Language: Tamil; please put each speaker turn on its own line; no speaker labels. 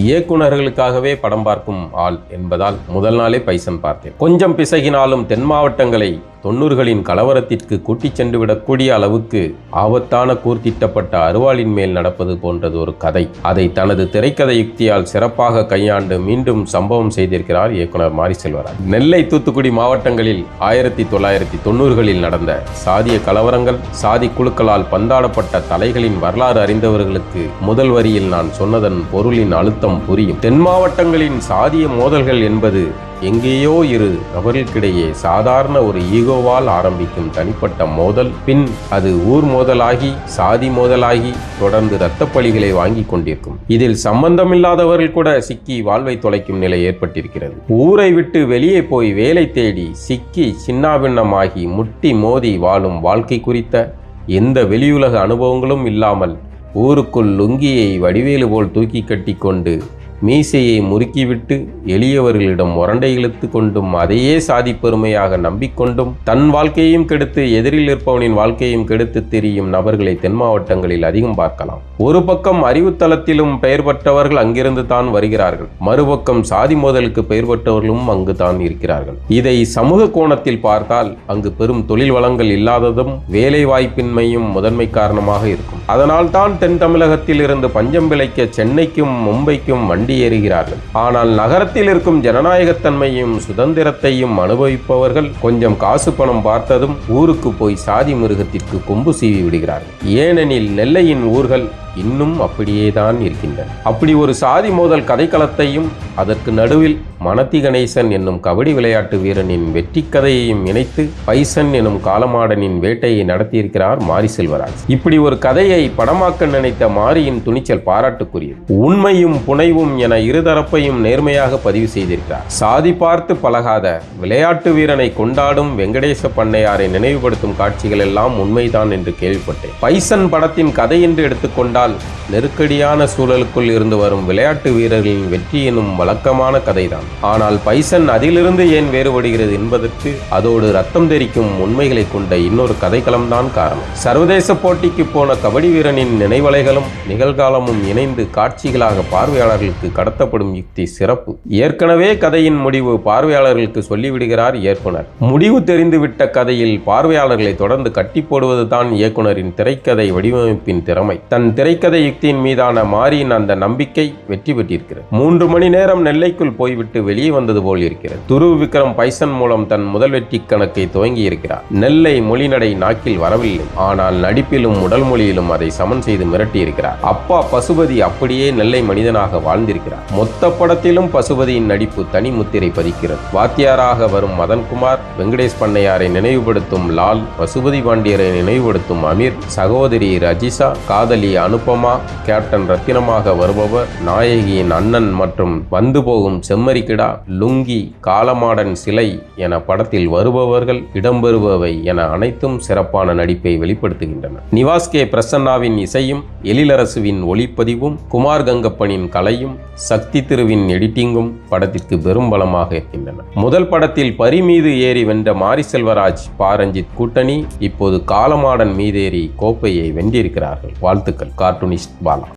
இயக்குநர்களுக்காகவே படம் பார்க்கும் ஆள் என்பதால் முதல் நாளே பைசன் பார்த்தேன். கொஞ்சம் பிசகினாலும் தென் மாவட்டங்களை 90களின் கலவரத்திற்கு கூட்டிச் சென்று விடக்கூடிய அளவுக்கு ஆபத்தான கூர்த்திட்டப்பட்ட அருவாளின் மேல் நடப்பது போன்றது ஒரு கதை. அதை தனது திரைக்கதை யுக்தியால் சிறப்பாக கையாண்டு மீண்டும் சம்பவம் செய்திருக்கிறார் இயக்குனர் மாரி செல்வராஜ். நெல்லை, தூத்துக்குடி மாவட்டங்களில் 1990களில் நடந்த சாதிய கலவரங்கள், சாதி குழுக்களால் பந்தாடப்பட்ட தலைகளின் வரலாறு அறிந்தவர்களுக்கு முதல் வரியில் நான் சொன்னதன் பொருளின் அழுத்தம் புரியும். தென் மாவட்டங்களின் சாதிய மோதல்கள் என்பது எங்கேயோ இரு நபர்களுக்கிடையே சாதாரண ஒரு ஈகோவால் ஆரம்பிக்கும் தனிப்பட்ட மோதல், பின் அது ஊர் மோதலாகி சாதி மோதலாகி தொடர்ந்து இரத்த பழிகளை வாங்கி கொண்டிருக்கும். இதில் சம்பந்தமில்லாதவர்கள் கூட சிக்கி வாழ்வை தொலைக்கும் நிலை ஏற்பட்டிருக்கிறது. ஊரை விட்டு வெளியே போய் வேலை தேடி சிக்கி சின்னாபின்னமாகி முட்டி மோதி வாழும் வாழ்க்கை குறித்த எந்த வெளியுலக அனுபவங்களும் இல்லாமல் ஊருக்குள் லுங்கியை வடிவேலு போல் தூக்கி கட்டி கொண்டு மீசையை முறுக்கிவிட்டு எளியவர்களிடம் முரண்டை இழுத்து கொண்டும் அதையே சாதி பெருமையாக நம்பிக்கொண்டும் தன் வாழ்க்கையையும் கெடுத்து எதிரில் இருப்பவனின் வாழ்க்கையும் கெடுத்து தெரியும் நபர்களை தென் மாவட்டங்களில் அதிகம் பார்க்கலாம். ஒரு பக்கம் அறிவுத்தளத்திலும் பெயர் பெற்றவர்கள் அங்கிருந்து தான் வருகிறார்கள், மறுபக்கம் சாதி மோதலுக்கு பெயர் பெற்றவர்களும் அங்கு தான் இருக்கிறார்கள். இதை சமூக கோணத்தில் பார்த்தால் அங்கு பெரும் தொழில் வளங்கள் இல்லாததும் வேலை வாய்ப்பின்மையும் முதன்மை காரணமாக இருக்கும். அதனால் தான் தென் தமிழகத்தில் இருந்து பஞ்சம் விளைக்க சென்னைக்கும் மும்பைக்கும் வண்டி ஏறுகிறார்கள். ஆனால் நகரத்தில் இருக்கும் ஜனநாயகத்தன்மையும் சுதந்திரத்தையும் அனுபவிப்பவர்கள் கொஞ்சம் காசு பணம் பார்த்ததும் ஊருக்கு போய் சாதி மிருகத்திற்கு கொம்பு சீவி விடுகிறார்கள். ஏனெனில் நெல்லையின் ஊர்கள் இன்னும் அப்படியே தான் இருக்கின்றன. அப்படி ஒரு சாதி மோதல் கதைக்களத்தையும் அதற்கு நடுவில் மனத்தி கணேசன் என்னும் கபடி விளையாட்டு வீரனின் வெற்றி கதையையும் இணைத்து பைசன் எனும் காலமாடனின் வேட்டையை நடத்தியிருக்கிறார் மாரி செல்வராஜ். இப்படி ஒரு கதையை படமாக்க நினைத்த மாரியின் துணிச்சல் பாராட்டுக்குரியது. உண்மையும் புனைவும் என இருதரப்பையும் நேர்மையாக பதிவு செய்திருக்கிறார். சாதி பார்த்து பழகாத விளையாட்டு வீரனை கொண்டாடும் வெங்கடேச பண்ணையாரை நினைவுபடுத்தும் காட்சிகள் எல்லாம் உண்மைதான் என்று கேள்விப்பட்டேன். பைசன் படத்தின் கதை என்று எடுத்துக்கொண்டால் நெருக்கடியான சூழலுக்குள் இருந்து வரும் விளையாட்டு வீரர்களின் வெற்றி எனும் வழக்கமான கதைதான். ஆனால் பைசன் அதிலிருந்து ஏன் வேறுபடுகிறது என்பதற்கு அதோடு ரத்தம் தெரிக்கும் உண்மைகளை கொண்ட இன்னொரு கதைக்களம்தான் காரணம். சர்வதேச போட்டிக்கு போன கபடி வீரனின் நினைவலைகளும் நிகழ்காலமும் இணைந்து காட்சிகளாக பார்வையாளர்களுக்கு கடத்தப்படும் யுக்தி சிறப்பு. ஏற்கனவே கதையின் முடிவு பார்வையாளர்களுக்கு சொல்லிவிடுகிறார் இயக்குனர். முடிவு தெரிந்துவிட்ட கதையில் பார்வையாளர்களை தொடர்ந்து கட்டி போடுவதுதான் இயக்குனரின் திரைக்கதை வடிவமைப்பின் திறமை. தன் திரைக்கதை யுக்தியின் மீதான மாரியின் அந்த நம்பிக்கை வெற்றி பெற்றிருக்கிறது. 3 மணி நேரம் நெல்லைக்குள் போய்விட்டு வெளியே வந்தது போல் இருக்கிறது. துருவ் விக்ரம் பைசன் மூலம் தன் முதல் வெற்றி கணக்கை துவங்கி இருக்கிறார். நெல்லை மொழிநடை நாக்கில் வரவில்லை, ஆனால் நடிப்பிலும் உடல் மொழியிலும் அதை சமன் செய்து மிரட்டி இருக்கிறார். அப்பா பசுபதி அப்படியே நெல்லை மனிதனாக வாழ்ந்திருக்கிறார். மொத்த படத்திலும் பசுபதியின் நடிப்பு தனி முத்திரை பதிக்கிறது. வாத்தியாராக வரும் மதன்குமார், வெங்கடேஷ் பண்ணையாரை நினைவுபடுத்தும் லால், பசுபதி பாண்டியரை நினைவுபடுத்தும் அமீர், சகோதரி ரஜிஷா, காதலி அனுபமா, கேப்டன் ரத்தினமாக வருபவர், நாயகியின் அண்ணன் மற்றும் வந்து போகும் செம்மறிக்கிடா, லுங்கி, காலமாடன் சிலை என படத்தில் வருபவர்கள், இடம்பெறுபவை என அனைத்தும் சிறப்பான நடிப்பை வெளிப்படுத்துகின்றன. நிவாஸ் கே பிரசன்னாவின் இசையும், எழிலரசுவின் ஒளிப்பதிவும், குமார் கங்கப்பனின் கலையும், சக்தி திருவின் எடிட்டிங்கும் படத்திற்கு பெரும் பலமாக இருக்கின்றன. முதல் படத்தில் பரி மீது ஏறி வென்ற மாரி செல்வராஜ், பாரஞ்சித் கூட்டணி இப்போது காலமாடன் மீதேறி கோப்பையை வென்றிருக்கிறார்கள். வாழ்த்துக்கள். கார்ட்டூனிஸ்ட் பாலா.